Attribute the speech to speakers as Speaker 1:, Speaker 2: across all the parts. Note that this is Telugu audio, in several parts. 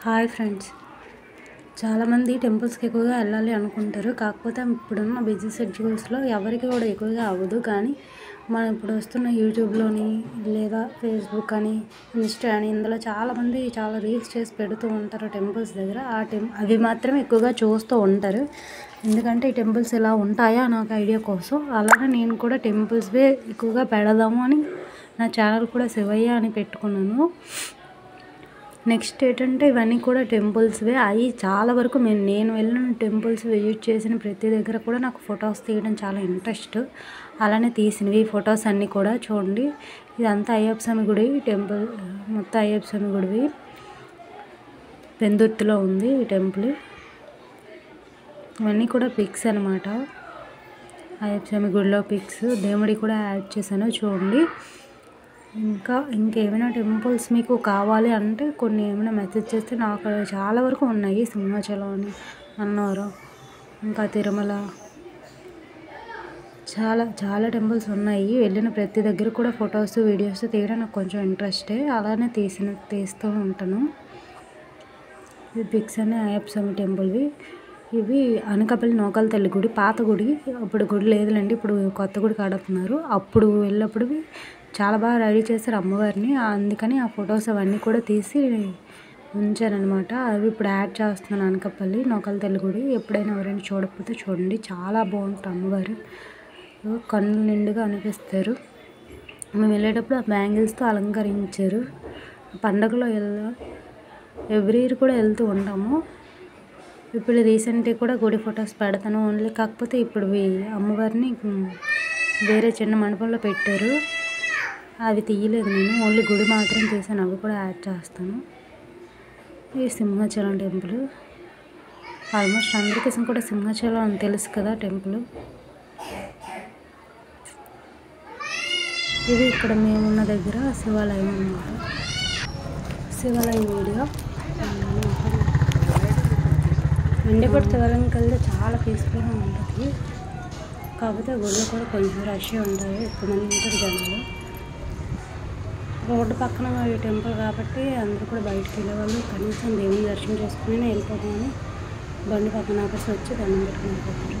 Speaker 1: హాయ్ ఫ్రెండ్స్, చాలామంది టెంపుల్స్కి ఎక్కువగా వెళ్ళాలి అనుకుంటారు. కాకపోతే ఇప్పుడున్న బిజీ షెడ్యూల్స్లో ఎవరికి కూడా ఎక్కువగా అవ్వదు. కానీ మనం ఇప్పుడు వస్తున్న యూట్యూబ్లోని లేదా ఫేస్బుక్ అని, ఇన్స్టా అని, ఇందులో చాలామంది చాలా రీల్స్ చేసి పెడుతూ ఉంటారు టెంపుల్స్ దగ్గర. అవి మాత్రమే ఎక్కువగా చూస్తూ ఉంటారు. ఎందుకంటే ఈ టెంపుల్స్ ఇలా ఉంటాయా నాకు ఐడియా కోసం. అలాగే నేను కూడా టెంపుల్స్వే ఎక్కువగా పెడదాము అని నా ఛానల్ కూడా శివయ్య అని పెట్టుకున్నాను. నెక్స్ట్ ఏంటంటే ఇవన్నీ కూడా టెంపుల్స్వే. అవి చాలా వరకు నేను వెళ్ళిన టెంపుల్స్ విజిట్ చేసిన ప్రతి దగ్గర కూడా నాకు ఫొటోస్ తీయడం చాలా ఇంట్రెస్ట్. అలానే తీసినవి ఫొటోస్ అన్నీ కూడా చూడండి. ఇదంతా అయ్యప్ప స్వామి గుడి టెంపుల్, మొత్తం అయ్యప్ప స్వామి గుడివి. పెందుర్తిలో ఉంది ఈ టెంపుల్. ఇవన్నీ కూడా పిక్స్ అనమాట. అయ్యప్ప స్వామి గుడిలో పిక్స్, దేవుడి కూడా యాడ్ చేశాను చూడండి. ఇంకేమైనా టెంపుల్స్ మీకు కావాలి అంటే కొన్ని ఏమైనా మెసేజ్ చేస్తే నాకు చాలా వరకు ఉన్నాయి. సింహాచలం అని, అన్నవరం, ఇంకా తిరుమల, చాలా టెంపుల్స్ ఉన్నాయి. వెళ్ళిన ప్రతి దగ్గర కూడా ఫొటోస్ వీడియోస్ తీయడం నాకు కొంచెం ఇంట్రెస్టే. అలానే తీస్తూ ఉంటాను. ఈ పిక్స్ అన్నీ అయ్యప్ప స్వామి టెంపుల్వి. ఇవి అనకాపల్లి నూకాల తల్లి గుడి, పాత గుడి. అప్పుడు గుడి లేదులేండి, ఇప్పుడు కొత్త గుడి కడుతున్నారు. అప్పుడు వెళ్ళినప్పుడు చాలా బాగా రెడీ చేశారు అమ్మవారిని. అందుకని ఆ ఫొటోస్ అవన్నీ కూడా తీసి ఉంచానమాట. అవి ఇప్పుడు యాడ్ చేస్తున్నాను. అనకాపల్లి నూకాల తల్లి గుడి. ఎప్పుడైనా ఎవరైనా చూడకపోతే చూడండి, చాలా బాగుంటుంది అమ్మవారు. కన్నుల నిండుగా అనిపిస్తారు. మేము వెళ్ళేటప్పుడు ఆ బ్యాంగిల్స్తో అలంకరించారు. పండగలో ఎవ్రీ ఇయర్ కూడా వెళ్తూ ఉంటాము. ఇప్పుడు రీసెంట్గా కూడా గుడి ఫొటోస్ పెడతాను ఓన్లీ. కాకపోతే ఇప్పుడు అమ్మవారిని వేరే చిన్న మండపంలో పెట్టారు. అవి తీయలేదు నేను, ఓన్లీ గుడి మాత్రం తీసాను. అవి కూడా యాడ్ చేస్తాను. ఈ సింహాచలం టెంపుల్ ఆల్మోస్ట్ అందరికీ కూడా సింహాచలం అని తెలుసు కదా టెంపుల్. ఇది ఇక్కడ మేమున్న దగ్గర శివాలయం అన్నమాట. శివాలయం వీడియో. వెండిపట్టు శివాలయంకి వెళ్తే చాలా పీస్ఫుల్గా ఉంటుంది. కాకపోతే గుడిలో కూడా కొంచెం రష్ ఉంటుంది, ఎక్కువ మంది ఉంటారు జనాలు. రోడ్డు పక్కన ఈ టెంపుల్ కాబట్టి అందరూ కూడా బయటకు వెళ్ళేవాళ్ళు కనీసం దేవుని దర్శనం చేసుకుని వెళ్ళిపోతామని బండి పక్కన ఆపేసి వచ్చి దండం పెట్టుకుని వెళ్ళిపోతారు.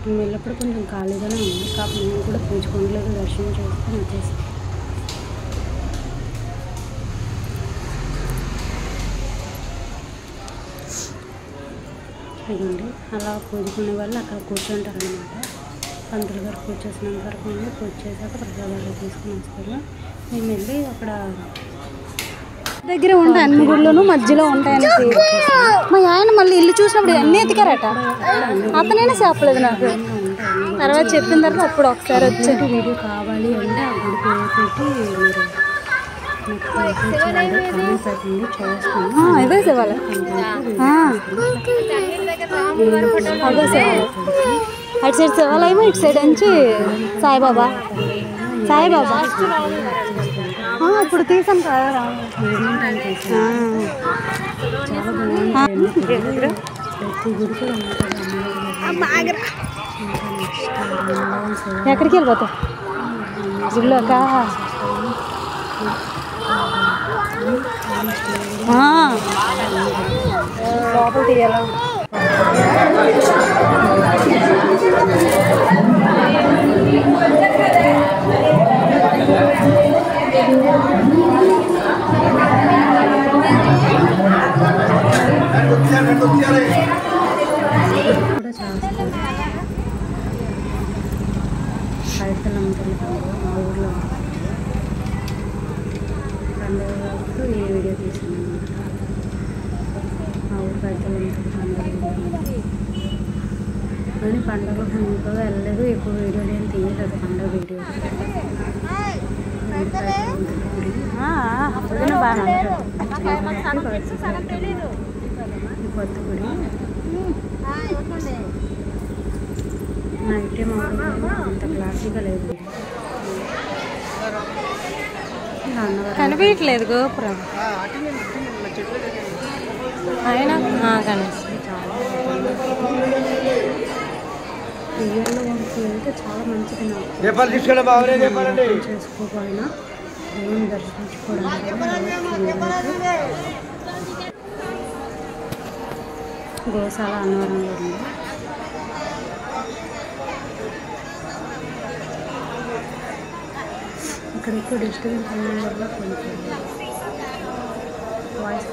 Speaker 1: మేము వెళ్ళినప్పుడు కొంచెం ఖాళీగానే ఉంది. కాకపోతే మేము కూడా పూజకొండలేదు, దర్శనం చేసుకుని వచ్చేసి ఇదండి. అలా పూజకునే వాళ్ళు అక్కడ కూర్చుంటారు అనమాట. పంతులు గారు పూజ చేసినంత వరకు ఉండి పూజ చేశాక ప్రసాదాలు తీసుకుని వస్తారు. మేము వెళ్ళి అక్కడ దగ్గర ఉంటాయి అన్ని గుళ్ళను మధ్యలో ఉంటాయని మా ఆయన మళ్ళీ ఇల్లు చూసినప్పుడు అన్నీ ఎతికారట. అతనైనా చెప్పలేదు నాకు. తర్వాత చెప్పిన తర్వాత అప్పుడు ఒకసారి వచ్చేది వీడియో కావాలి అంటే ఆ గుడి పేరు పెట్టి ఇదే శివాలయం. అటు సైడ్ శివాలయం, ఇటు సైడ్ నుంచి సాయిబాబా. ఇప్పుడు తీసాను కదా. ఎక్కడికి వెళ్ళిపోతావు గుళ్ళోక? లోపల తీయాలా? కూడా చేస్తారు. హైదరాబాద్ మా ఊర్లో పండుగ ఈ వీడియో తీసాను అనమాట. మా ఊరు హైదరాబాద్ పండుగ కానీ పండుగలకు ఎక్కువగా వెళ్ళలేదు, ఎక్కువ వీడియోలు ఏం తీయలేదు. పండుగ వీడియో బాగా కొత్త గుడి నైట్ టైం అంత క్లాసీగా లేదు, కనిపించట్లేదు గోపురం అయినా ఇయర్లో వెళ్తే చాలా మంచిది. నాకు చేసుకోకపోయినా దేవుని దర్శించుకోవడానికి గోశాల అన్నవరంలో ఉంది. ఇక్కడ ఎక్కువ డిస్టర్బెన్స్ ఉండడం వల్ల కొంచెం వాయిస్